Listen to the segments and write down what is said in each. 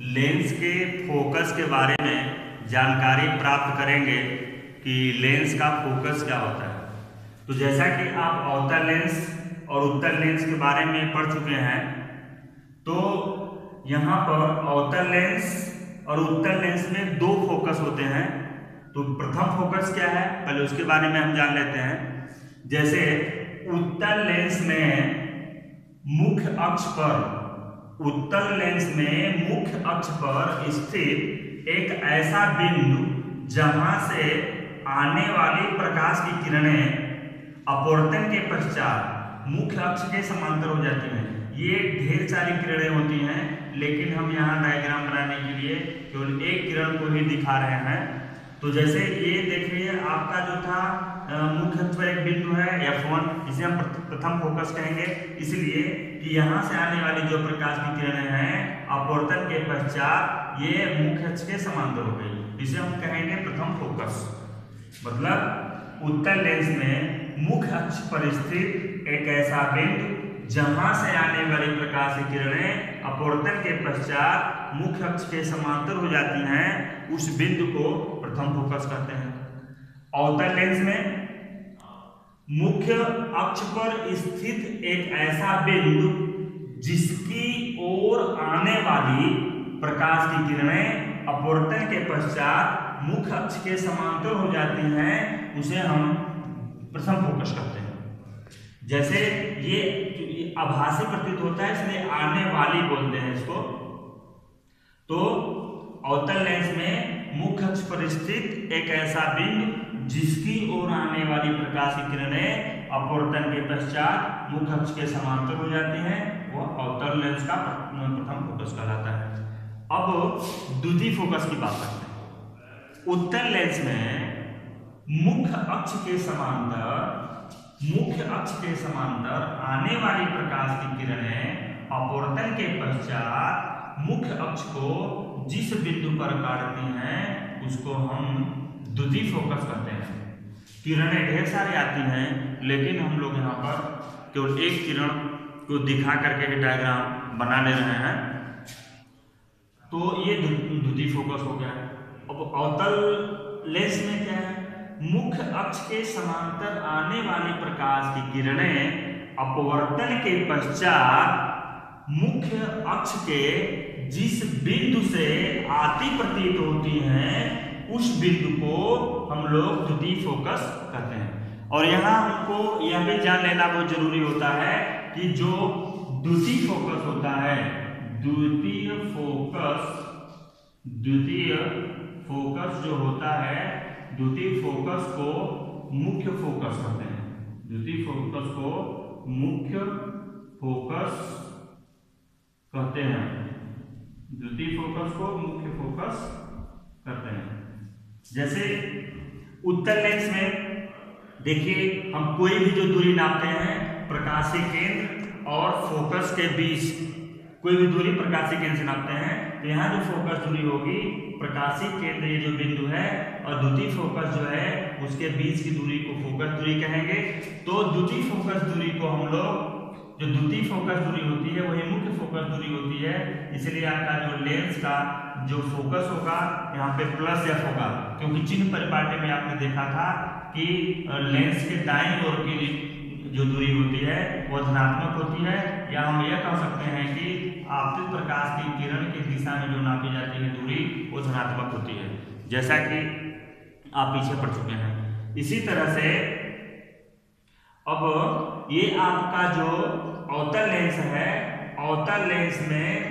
Lens के focus के बारे में जानकारी प्राप्त करेंगे कि लेंस का फोकस क्या होता है। तो जैसा कि आप अवतल लेंस और उत्तल लेंस के बारे में पढ़ चुके हैं, तो यहाँ पर अवतल लेंस और उत्तल लेंस में दो फोकस होते हैं। तो प्रथम फोकस क्या है, पहले उसके बारे में हम जान लेते हैं। जैसे उत्तल लेंस में मुख्य अक्ष पर, उत्तल लेंस में मुख्य अक्ष पर स्थित एक ऐसा बिंदु जहां से आने वाली प्रकाश की किरणें अपवर्तन के पश्चात मुख्य अक्ष के समांतर हो जाती हैं। ये ढेर सारी किरणें होती हैं, लेकिन हम यहाँ डायग्राम बनाने के लिए केवल एक किरण को ही दिखा रहे हैं। तो जैसे ये देखिए, आपका जो था मुख्य अक्ष पर एक बिंदु है F1, जिसे हम प्रथम फोकस कहेंगे, इसलिए कि यहाँ से आने वाली जो प्रकाश की किरणें हैं अपवर्तन के पश्चात ये मुख्य अक्ष के समांतर हो गई, इसे हम कहेंगे प्रथम फोकस। मतलब उत्तल लेंस में मुख्य अक्ष पर स्थित एक ऐसा बिंदु जहां से आने वाली प्रकाश की किरणें अपवर्तन के पश्चात मुख्य अक्ष के समांतर हो जाती हैं, उस बिंदु को प्रथम फोकस कहते हैं। अवतल लेंस में मुख्य अक्ष पर स्थित एक ऐसा बिंदु जिसकी ओर आने वाली प्रकाश की किरणें अपवर्तन के पश्चात मुख्य अक्ष के समांतर हो जाती हैं, उसे हम प्रथम फोकस कहते हैं। जैसे ये आभासी प्रतीत होता है, इसलिए आने वाली बोलते हैं इसको। तो अवतल लेंस में मुख्य अक्ष पर स्थित एक ऐसा बिंदु जिसकी ओर आने वाली प्रकाश की किरणें अपवर्तन के पश्चात मुख्य अक्ष के समांतर हो जाती हैं, वह अवतल लेंस का प्रथम फोकस कहलाता है। अब द्वितीय फोकस की बात करते हैं। उत्तल लेंस में मुख्य अक्ष के समांतर आने वाली प्रकाश की किरणें अपवर्तन के पश्चात मुख्य अक्ष को जिस बिंदु पर काटती हैं उसको हम द्वितीय फोकस कहते हैं। किरणें ढेर सारी आती हैं, लेकिन हम लोग यहाँ पर केवल एक किरण को दिखा करके डायग्राम बना ले रहे हैं। तो ये द्वितीय फोकस हो गया। अब अवतल लेंस में क्या है, मुख्य अक्ष के समांतर आने वाली प्रकाश की किरणें अपवर्तन के पश्चात मुख्य अक्ष के जिस बिंदु से आती प्रतीत होती हैं, उस बिंदु को हम लोग द्वितीय फोकस कहते हैं। और यहाँ हमको यह भी जान लेना बहुत जरूरी होता है कि जो द्वितीय फोकस होता है, द्वितीय फोकस जो होता है, द्वितीय फोकस को मुख्य फोकस कहते हैं। द्वितीय फोकस को मुख्य फोकस कहते हैं। द्वितीय फोकस को मुख्य फोकस कहते हैं। जैसे उत्तल लेंस में देखिए, हम कोई भी जो दूरी नापते हैं प्रकाशीय केंद्र और फोकस के बीच, कोई भी दूरी प्रकाशीय केंद्र से नापते हैं, तो यहाँ जो फोकस दूरी होगी प्रकाशीय केंद्र ये जो बिंदु है और द्वितीय फोकस जो है उसके बीच की दूरी को फोकस दूरी कहेंगे। तो द्वितीय फोकस दूरी को हम लोग, जो द्वितीय फोकस दूरी होती है वही मुख्य फोकस दूरी होती है, इसलिए आपका जो लेंस का जो फोकस होगा यहाँ पे प्लस एफ होगा, क्योंकि चिन्ह परिपाटी में आपने देखा था कि लेंस के दाईं ओर की जो दूरी होती है वह धनात्मक होती है, या हम यह कह सकते हैं कि आपतित प्रकाश की किरण की दिशा में जो नापी जाती है दूरी वो धनात्मक होती है, जैसा कि आप पीछे पढ़ चुके हैं। इसी तरह से अब ये आपका जो अवतल लेंस है, अवतल लेंस में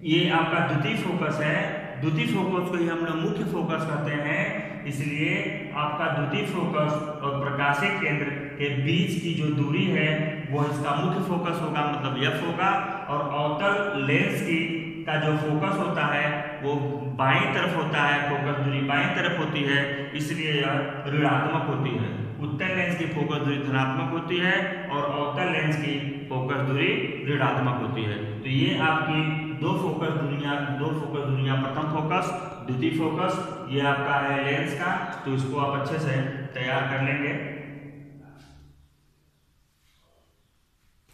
ये आपका द्वितीय फोकस है। द्वितीय फोकस को ही हम लोग मुख्य फोकस कहते हैं, इसलिए आपका द्वितीय फोकस और प्रकाशीय केंद्र के बीच की जो दूरी है वो इसका मुख्य फोकस होगा, मतलब F होगा। और अवतल लेंस की का जो फोकस होता है वो बाईं तरफ होता है, फोकस दूरी बाईं तरफ होती है, इसलिए यह ऋणात्मक होती है। उत्तल लेंस की फोकस दूरी धनात्मक होती है और अवतल लेंस की फोकस दूरी ऋणात्मक होती है। तो ये आपकी दो फोकस दूरियां, प्रथम फोकस, द्वितीय फोकस, ये आपका है लेंस का। तो इसको आप अच्छे से तैयार कर लेंगे।